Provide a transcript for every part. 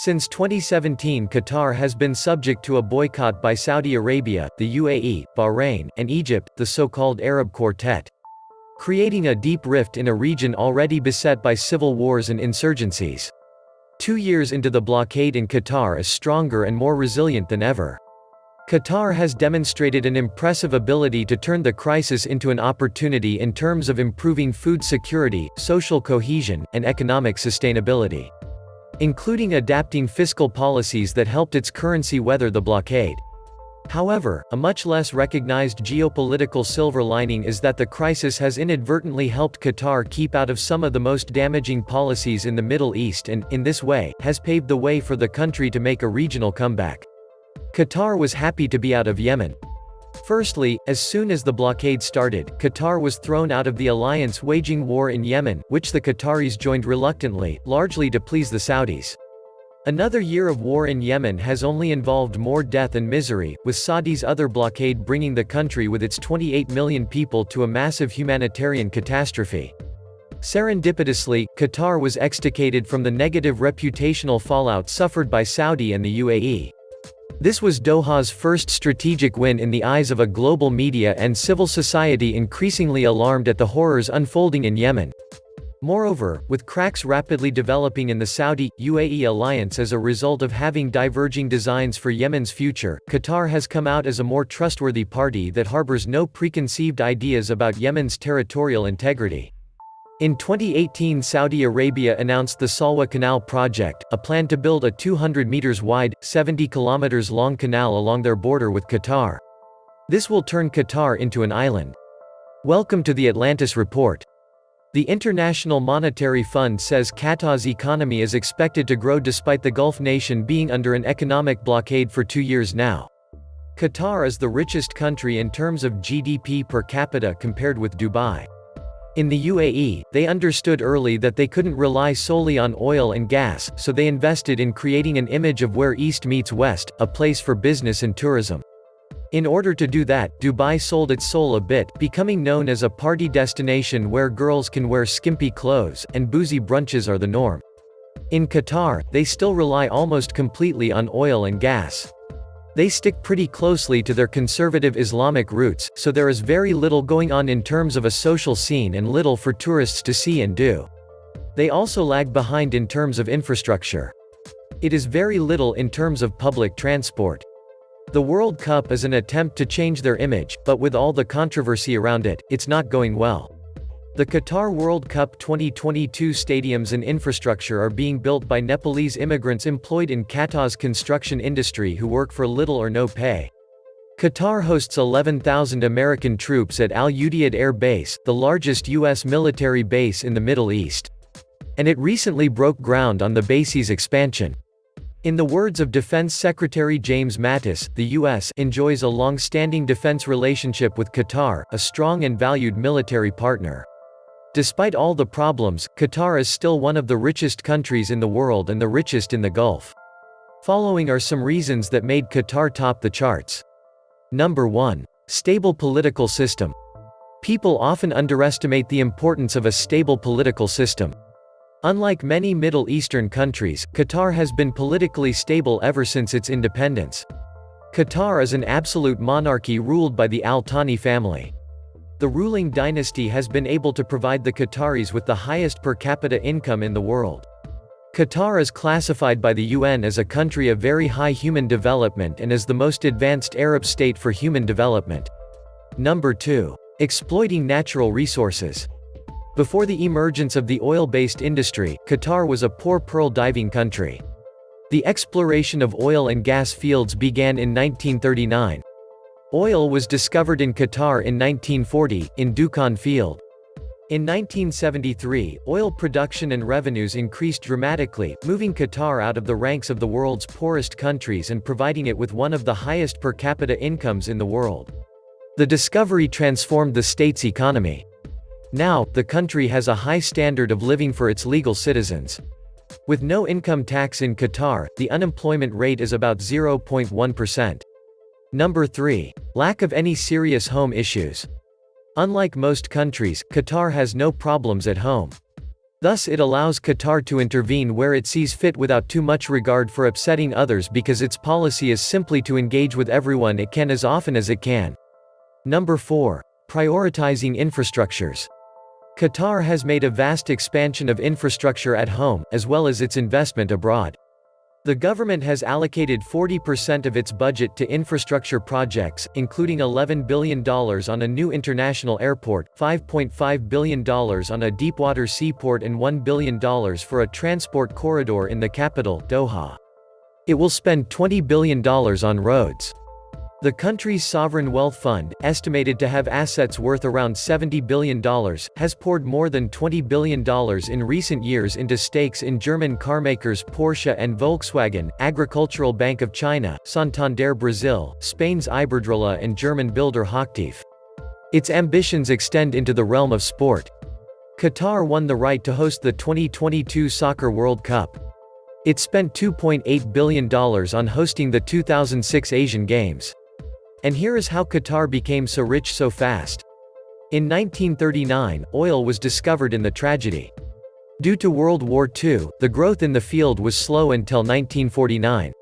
Since 2017, Qatar has been subject to a boycott by Saudi Arabia, the UAE, Bahrain, and Egypt, the so-called Arab Quartet, creating a deep rift in a region already beset by civil wars and insurgencies. 2 years into the blockade, Qatar is stronger and more resilient than ever. Qatar has demonstrated an impressive ability to turn the crisis into an opportunity in terms of improving food security, social cohesion, and economic sustainability, including adapting fiscal policies that helped its currency weather the blockade. However, a much less recognized geopolitical silver lining is that the crisis has inadvertently helped Qatar keep out of some of the most damaging policies in the Middle East and, in this way, has paved the way for the country to make a regional comeback. Qatar was happy to be out of Yemen. Firstly, as soon as the blockade started, Qatar was thrown out of the alliance waging war in Yemen, which the Qataris joined reluctantly, largely to please the Saudis. Another year of war in Yemen has only involved more death and misery, with Saudi's other blockade bringing the country with its 28 million people to a massive humanitarian catastrophe. Serendipitously, Qatar was extricated from the negative reputational fallout suffered by Saudi and the UAE. This was Doha's first strategic win in the eyes of a global media and civil society increasingly alarmed at the horrors unfolding in Yemen. Moreover, with cracks rapidly developing in the Saudi-UAE alliance as a result of having diverging designs for Yemen's future, Qatar has come out as a more trustworthy party that harbors no preconceived ideas about Yemen's territorial integrity. In 2018, Saudi Arabia announced the Salwa Canal project, a plan to build a 200 meters wide, 70 kilometers long canal along their border with Qatar. This will turn Qatar into an island. Welcome to the Atlantis Report. The International Monetary Fund says Qatar's economy is expected to grow despite the Gulf nation being under an economic blockade for 2 years now. Qatar is the richest country in terms of GDP per capita compared with Dubai. In the UAE, they understood early that they couldn't rely solely on oil and gas, so they invested in creating an image of where East meets West, a place for business and tourism. In order to do that, Dubai sold its soul a bit, becoming known as a party destination where girls can wear skimpy clothes, and boozy brunches are the norm. In Qatar, they still rely almost completely on oil and gas. They stick pretty closely to their conservative Islamic roots, so there is very little going on in terms of a social scene and little for tourists to see and do. They also lag behind in terms of infrastructure. It is very little in terms of public transport. The World Cup is an attempt to change their image, but with all the controversy around it, it's not going well. The Qatar World Cup 2022 stadiums and infrastructure are being built by Nepalese immigrants employed in Qatar's construction industry who work for little or no pay. Qatar hosts 11,000 American troops at Al Udeid Air Base, the largest U.S. military base in the Middle East. And it recently broke ground on the base's expansion. In the words of Defense Secretary James Mattis, the U.S. enjoys a long-standing defense relationship with Qatar, a strong and valued military partner. Despite all the problems, Qatar is still one of the richest countries in the world and the richest in the Gulf. Following are some reasons that made Qatar top the charts. Number 1. Stable political system. People often underestimate the importance of a stable political system. Unlike many Middle Eastern countries, Qatar has been politically stable ever since its independence. Qatar is an absolute monarchy ruled by the Al Thani family. The ruling dynasty has been able to provide the Qataris with the highest per capita income in the world. Qatar is classified by the UN as a country of very high human development and as the most advanced Arab state for human development. Number 2. Exploiting natural resources. Before the emergence of the oil-based industry, Qatar was a poor pearl diving country. The exploration of oil and gas fields began in 1939. Oil was discovered in Qatar in 1940, in Dukhan Field. In 1973, oil production and revenues increased dramatically, moving Qatar out of the ranks of the world's poorest countries and providing it with one of the highest per capita incomes in the world. The discovery transformed the state's economy. Now, the country has a high standard of living for its legal citizens. With no income tax in Qatar, the unemployment rate is about 0.1%. Number 3. Lack of any serious home issues. Unlike most countries, Qatar has no problems at home. Thus it allows Qatar to intervene where it sees fit without too much regard for upsetting others because its policy is simply to engage with everyone it can as often as it can. Number 4. Prioritizing infrastructures. Qatar has made a vast expansion of infrastructure at home, as well as its investment abroad. The government has allocated 40% of its budget to infrastructure projects, including $11 billion on a new international airport, $5.5 billion on a deepwater seaport and $1 billion for a transport corridor in the capital, Doha. It will spend $20 billion on roads. The country's sovereign wealth fund, estimated to have assets worth around $70 billion, has poured more than $20 billion in recent years into stakes in German carmakers Porsche and Volkswagen, Agricultural Bank of China, Santander Brazil, Spain's Iberdrola and German builder Hochtief. Its ambitions extend into the realm of sport. Qatar won the right to host the 2022 Soccer World Cup. It spent $2.8 billion on hosting the 2006 Asian Games. And here is how Qatar became so rich so fast. In 1939, oil was discovered in the tragedy. Due to World War II, the growth in the field was slow until 1949.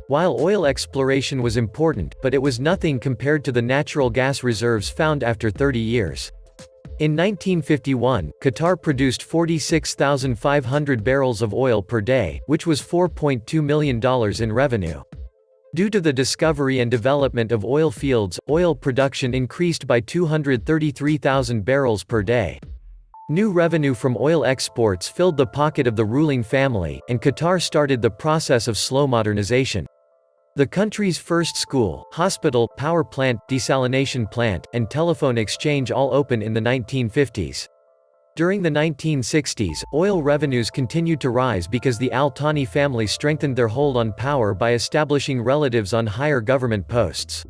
While oil exploration was important, but it was nothing compared to the natural gas reserves found after 30 years. In 1951, Qatar produced 46,500 barrels of oil per day, which was $4.2 million in revenue. Due to the discovery and development of oil fields, oil production increased by 233,000 barrels per day. New revenue from oil exports filled the pocket of the ruling family, and Qatar started the process of slow modernization. The country's first school, hospital, power plant, desalination plant, and telephone exchange all opened in the 1950s. During the 1960s, oil revenues continued to rise because the Al Thani family strengthened their hold on power by establishing relatives on higher government posts.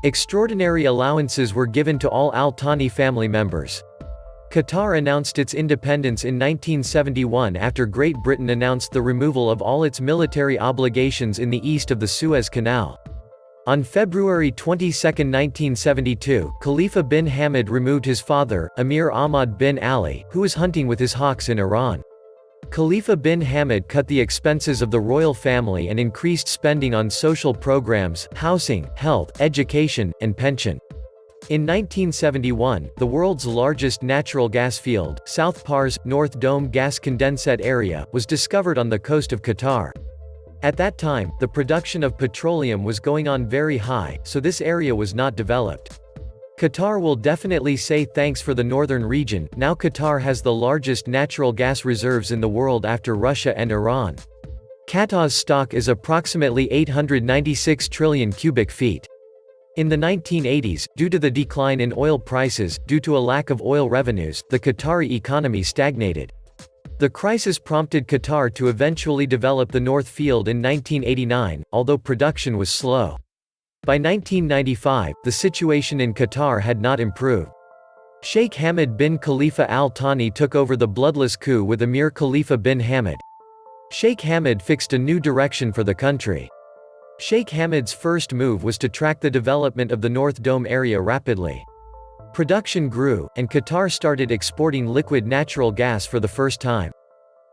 Extraordinary allowances were given to all Al Thani family members. Qatar announced its independence in 1971 after Great Britain announced the removal of all its military obligations in the east of the Suez Canal. On February 22, 1972, Khalifa bin Hamad removed his father, Emir Ahmad bin Ali, who was hunting with his hawks in Iran. Khalifa bin Hamad cut the expenses of the royal family and increased spending on social programs, housing, health, education, and pension. In 1971, the world's largest natural gas field, South Pars, North Dome Gas Condensate Area, was discovered on the coast of Qatar. At that time, the production of petroleum was going on very high, so this area was not developed. Qatar will definitely say thanks for the northern region. Now Qatar has the largest natural gas reserves in the world after Russia and Iran. Qatar's stock is approximately 896 trillion cubic feet. In the 1980s, due to the decline in oil prices, due to a lack of oil revenues, the Qatari economy stagnated. The crisis prompted Qatar to eventually develop the North Field in 1989, although production was slow. By 1995, the situation in Qatar had not improved. Sheikh Hamad bin Khalifa Al Thani took over the bloodless coup with Emir Khalifa bin Hamad. Sheikh Hamad fixed a new direction for the country. Sheikh Hamad's first move was to track the development of the North Dome area rapidly. Production grew, and Qatar started exporting liquid natural gas for the first time.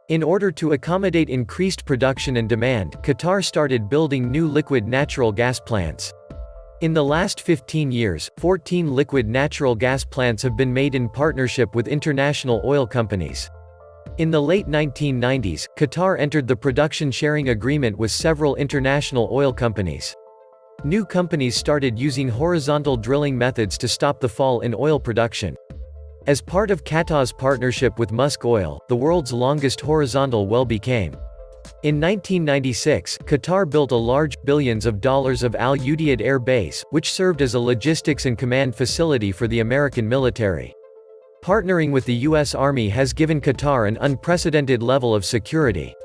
In order to accommodate increased production and demand, Qatar started building new liquid natural gas plants. In the last 15 years, 14 liquid natural gas plants have been made in partnership with international oil companies. In the late 1990s, Qatar entered the production sharing agreement with several international oil companies. New companies started using horizontal drilling methods to stop the fall in oil production. As part of Qatar's partnership with Musk Oil, the world's longest horizontal well became. In 1996, Qatar built a large, billions of dollars of Al Udeid Air Base, which served as a logistics and command facility for the American military. Partnering with the U.S. Army has given Qatar an unprecedented level of security.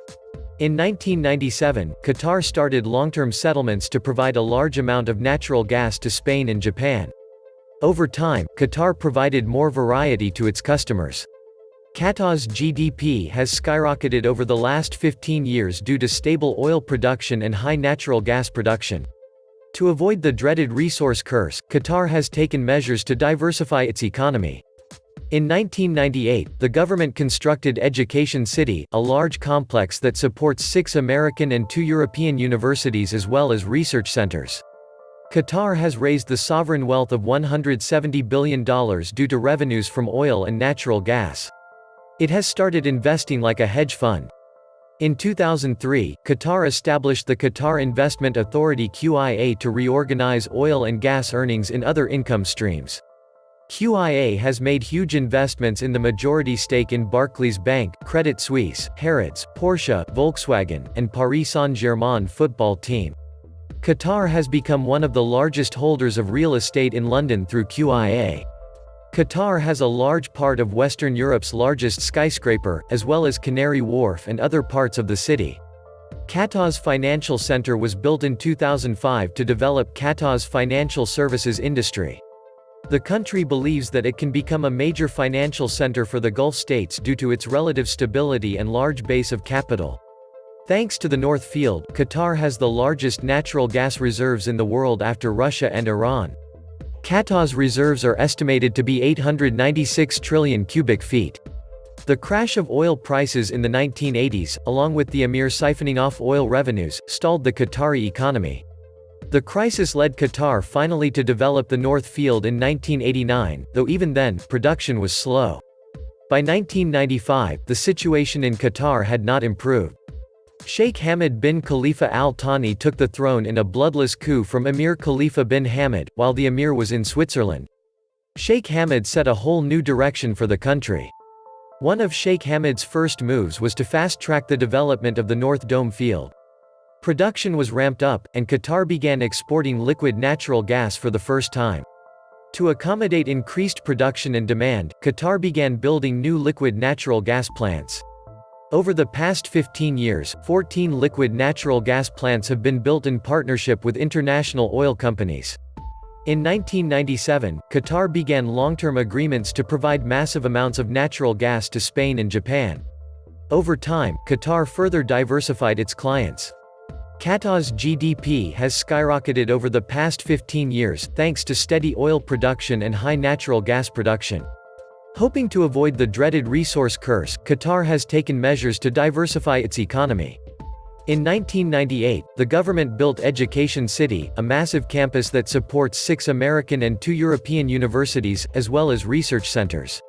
In 1997, Qatar started long-term settlements to provide a large amount of natural gas to Spain and Japan. Over time, Qatar provided more variety to its customers. Qatar's GDP has skyrocketed over the last 15 years due to stable oil production and high natural gas production. To avoid the dreaded resource curse, Qatar has taken measures to diversify its economy. In 1998, the government constructed Education City, a large complex that supports 6 American and 2 European universities as well as research centers. Qatar has raised the sovereign wealth of $170 billion due to revenues from oil and natural gas. It has started investing like a hedge fund. In 2003, Qatar established the Qatar Investment Authority (QIA) to reorganize oil and gas earnings in other income streams. QIA has made huge investments in the majority stake in Barclays Bank, Credit Suisse, Harrods, Porsche, Volkswagen, and Paris Saint-Germain football team. Qatar has become one of the largest holders of real estate in London through QIA. Qatar has a large part of Western Europe's largest skyscraper, as well as Canary Wharf and other parts of the city. Qatar's financial center was built in 2005 to develop Qatar's financial services industry. The country believes that it can become a major financial center for the Gulf states due to its relative stability and large base of capital. Thanks to the North Field, Qatar has the largest natural gas reserves in the world after Russia and Iran. Qatar's reserves are estimated to be 896 trillion cubic feet. The crash of oil prices in the 1980s, along with the emir siphoning off oil revenues, stalled the Qatari economy. The crisis led Qatar finally to develop the North Field in 1989, though even then, production was slow. By 1995, the situation in Qatar had not improved. Sheikh Hamad bin Khalifa Al Thani took the throne in a bloodless coup from Emir Khalifa bin Hamad, while the emir was in Switzerland. Sheikh Hamad set a whole new direction for the country. One of Sheikh Hamad's first moves was to fast-track the development of the North Dome field. Production was ramped up, and Qatar began exporting liquid natural gas for the first time. To accommodate increased production and demand, Qatar began building new liquid natural gas plants. Over the past 15 years, 14 liquid natural gas plants have been built in partnership with international oil companies. In 1997, Qatar began long-term agreements to provide massive amounts of natural gas to Spain and Japan. Over time, Qatar further diversified its clients. Qatar's GDP has skyrocketed over the past 15 years, thanks to steady oil production and high natural gas production. Hoping to avoid the dreaded resource curse, Qatar has taken measures to diversify its economy. In 1998, the government built Education City, a massive campus that supports 6 American and 2 European universities, as well as research centers.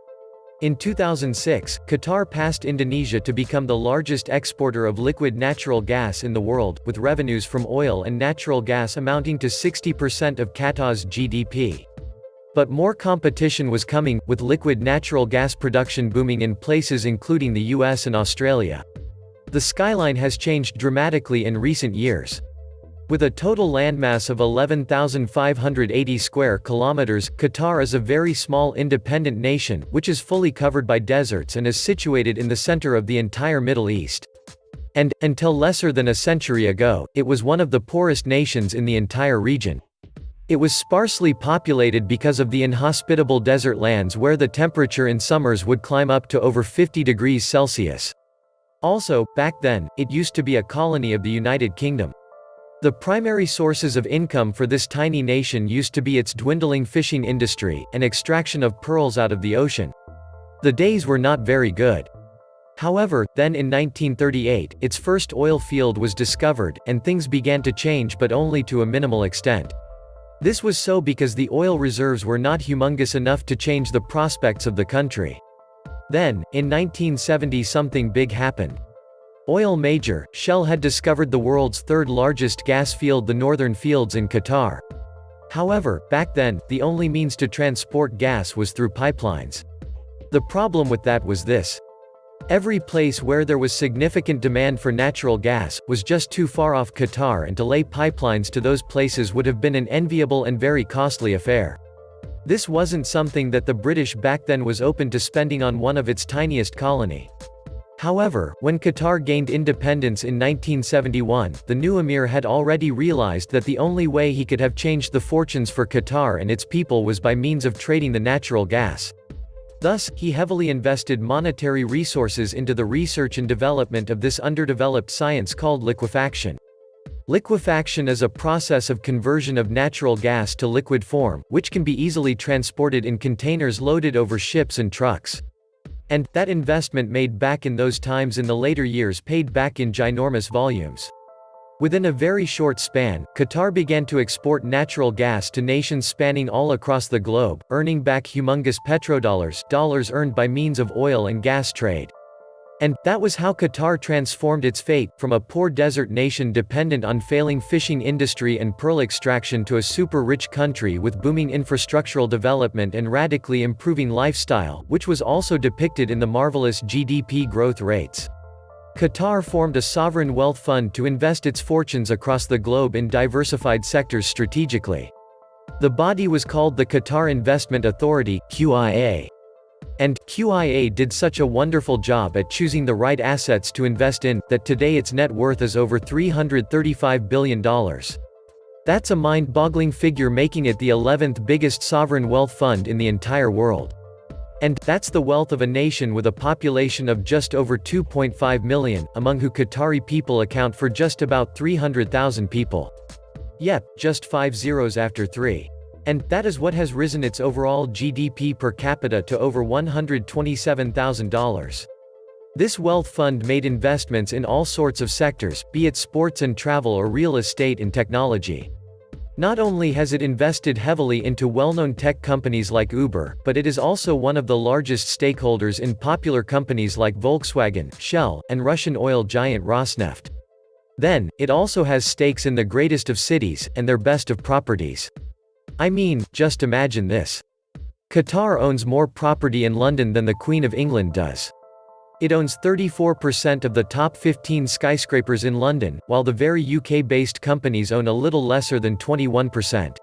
In 2006, Qatar passed Indonesia to become the largest exporter of liquid natural gas in the world, with revenues from oil and natural gas amounting to 60% of Qatar's GDP. But more competition was coming, with liquid natural gas production booming in places including the US and Australia. The skyline has changed dramatically in recent years. With a total landmass of 11,580 square kilometers, Qatar is a very small independent nation, which is fully covered by deserts and is situated in the center of the entire Middle East. And, until lesser than a century ago, it was one of the poorest nations in the entire region. It was sparsely populated because of the inhospitable desert lands where the temperature in summers would climb up to over 50 degrees Celsius. Also, back then, it used to be a colony of the United Kingdom. The primary sources of income for this tiny nation used to be its dwindling fishing industry, and extraction of pearls out of the ocean. The days were not very good. However, then in 1938, its first oil field was discovered, and things began to change but only to a minimal extent. This was so because the oil reserves were not humongous enough to change the prospects of the country. Then, in 1970 something big happened. Oil major, Shell had discovered the world's third largest gas field, the Northern Fields in Qatar. However, back then, the only means to transport gas was through pipelines. The problem with that was this. Every place where there was significant demand for natural gas, was just too far off Qatar, and to lay pipelines to those places would have been an enviable and very costly affair. This wasn't something that the British back then was open to spending on one of its tiniest colony. However, when Qatar gained independence in 1971, the new emir had already realized that the only way he could have changed the fortunes for Qatar and its people was by means of trading the natural gas. Thus, he heavily invested monetary resources into the research and development of this underdeveloped science called liquefaction. Liquefaction is a process of conversion of natural gas to liquid form, which can be easily transported in containers loaded over ships and trucks. And that investment made back in those times in the later years paid back in ginormous volumes. Within a very short span, Qatar began to export natural gas to nations spanning all across the globe, earning back humongous petrodollars, dollars earned by means of oil and gas trade. And that was how Qatar transformed its fate, from a poor desert nation dependent on failing fishing industry and pearl extraction to a super-rich country with booming infrastructural development and radically improving lifestyle, which was also depicted in the marvelous GDP growth rates. Qatar formed a sovereign wealth fund to invest its fortunes across the globe in diversified sectors strategically. The body was called the Qatar Investment Authority, QIA. And QIA did such a wonderful job at choosing the right assets to invest in, that today its net worth is over $335 billion. That's a mind-boggling figure, making it the 11th biggest sovereign wealth fund in the entire world. And that's the wealth of a nation with a population of just over 2.5 million, among whom Qatari people account for just about 300,000 people. Yep, just 5 zeros after 3. And that is what has risen its overall GDP per capita to over $127,000. This wealth fund made investments in all sorts of sectors, be it sports and travel or real estate and technology. Not only has it invested heavily into well-known tech companies like Uber, but it is also one of the largest stakeholders in popular companies like Volkswagen, Shell, and Russian oil giant Rosneft. Then, it also has stakes in the greatest of cities, and their best of properties. I mean, just imagine this. Qatar owns more property in London than the Queen of England does. It owns 34% of the top 15 skyscrapers in London, while the very UK-based companies own a little lesser than 21%.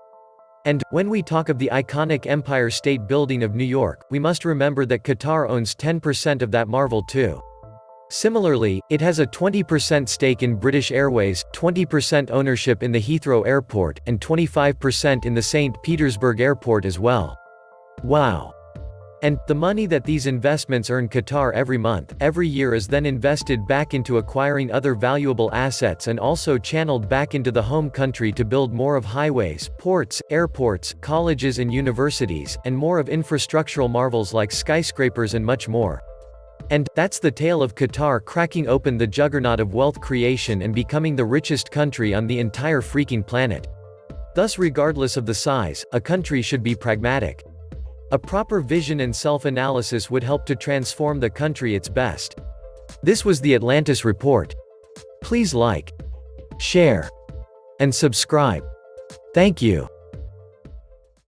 And, when we talk of the iconic Empire State Building of New York, we must remember that Qatar owns 10% of that marvel too. Similarly, it has a 20% stake in British Airways, 20% ownership in the Heathrow Airport, and 25% in the St. Petersburg Airport as well. Wow! And, the money that these investments earn Qatar every month, every year is then invested back into acquiring other valuable assets and also channeled back into the home country to build more of highways, ports, airports, colleges and universities, and more of infrastructural marvels like skyscrapers and much more. And, that's the tale of Qatar cracking open the juggernaut of wealth creation and becoming the richest country on the entire freaking planet. Thus, regardless of the size, a country should be pragmatic. A proper vision and self-analysis would help to transform the country its best. This was the Atlantis Report. Please like, share, and subscribe. Thank you.